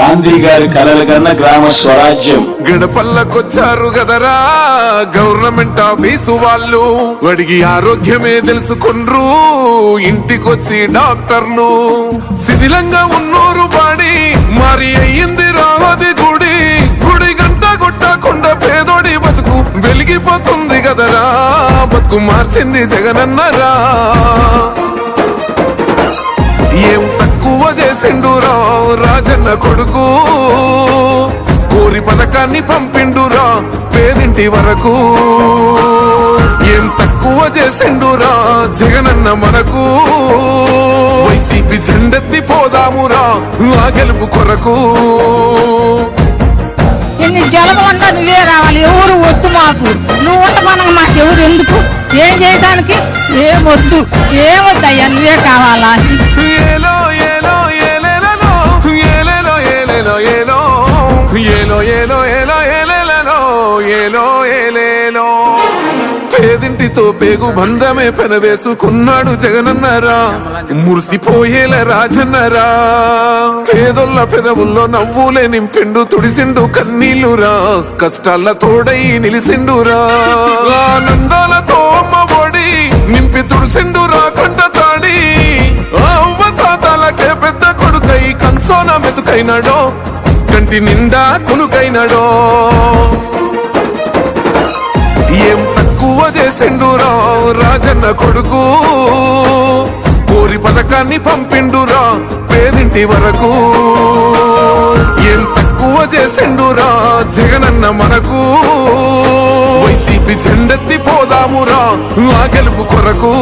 గాంధీ గారి కలల కన్నా గ్రామ స్వరాజ్యం. గడపల్లకొచ్చారు గదరా గవర్నమెంట్ ఆఫీసు వాళ్ళు, అడిగి ఆరోగ్యమే తెలుసుకుండ్రు ఇంటికొచ్చి డాక్టర్లు. శిథిలంగా ఉన్నోరు బాడి మరి అయ్యింది రావది గుడి, గుడి గంట కొట్టకుండా పేదోడి బతుకు వెలిగిపోతుంది గదరా, బతుకు మార్చింది జగనన్నరా. ఏం తక్కువ చేసిండురా రాజన్న కొడుకు, కోరి పథకాన్ని పంపిండురా పేదింటి వరకు. ఏం తక్కువ చేసిండురా జగనన్న మనకు, వైసీపీ జెండెత్తి పోదామురా ఆ గెలుపు కొరకు. ఎన్ని జలమంతా నువ్వే రావాలి, ఎవరు వద్దు మాకు, నువ్వు ఉంట మనకు మాకు ఎవరు ఎందుకు, ఏం చేయడానికి ఏమొద్దు, ఏమొద్దయ్యా నువ్వే కావాలా. ఏలో ఏలో ఏలేలలో ఏలేలో ఏలేలో ఏలో ఏలో ఏలో ఏలో ఏలేలలో ఏలో ఏలేలో. పేదింటితో పేగు బంధమే పెనవేసుకున్నాడు జగనన్నరా, మురిసిపోయేల రాజన్నరా. పేదొల్ల పెదవుల్లో నవ్వులే నింపిండు తుడిసిండు కన్నీళ్లురా, కష్టాల తోడై నిలిసిండురా. ఆనందాలతో అమ్మ ఒడి నింపి తుడిసిండురా కంట తాడి, అవ్వ తాతలకే పెద్ద కొడుకై కన్సోన మెతుకైనాడో, కంటి నిండా కొనుకైనాడో. ఏం తక్కువ చేసిండురా రాజన్న కొడుకు, కోరి పథకాన్ని పంపిండురా పేదింటి వరకు. ఏం తక్కువ చేసిండురా జగనన్న మనకు, వైసీపీ జెండెత్తి పోదామురా ఆ గెలుపు కొరకు.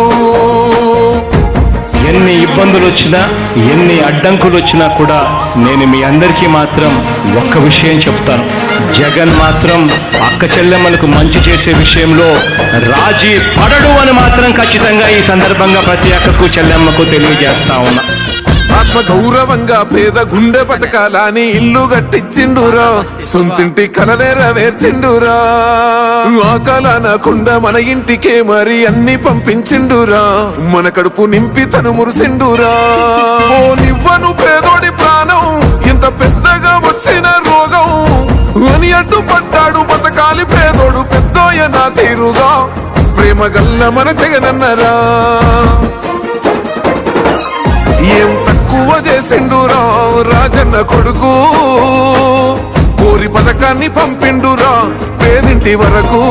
ఎన్ని ఇబ్బందులు వచ్చినా ఎన్ని అడ్డంకులు వచ్చినా కూడా నేను మీ అందరికీ మాత్రం ఒక్క విషయం చెప్తాను, జగన్ మాత్రం అక్క చెల్లెమ్మలకు మంచి చేసే విషయంలో రాజీ పడడు అని మాత్రం ఖచ్చితంగా ఈ సందర్భంగా ప్రతి అక్కకు చెల్లెమ్మకు తెలియజేస్తా ఉన్నా. ఆత్మ గౌరవంగా పేద గుండె బతకాలని ఇల్లు కట్టించిండురా, సొంతింటి కలనేరవేర్చిండురా. ఆకలనకుండా మన ఇంటికే మరి అన్ని పంపించిండురా, మన కడుపు నింపి తను మురిసిండురా. ఓ నివ్వను పేదోడి ప్రాణం ఇంత పెద్దగా వచ్చిన రోగం అని అడ్డుపడ్డాడు బతకాలి పేదోడు పెద్దోయ నా తీరుగా, ప్రేమ గల్ల మన జగనన్నరా. ఏం తక్కువ చేసిండురా రాజన్న కొడుకు, కోరి పథకాన్ని పంపిండురా పేదింటి వరకు.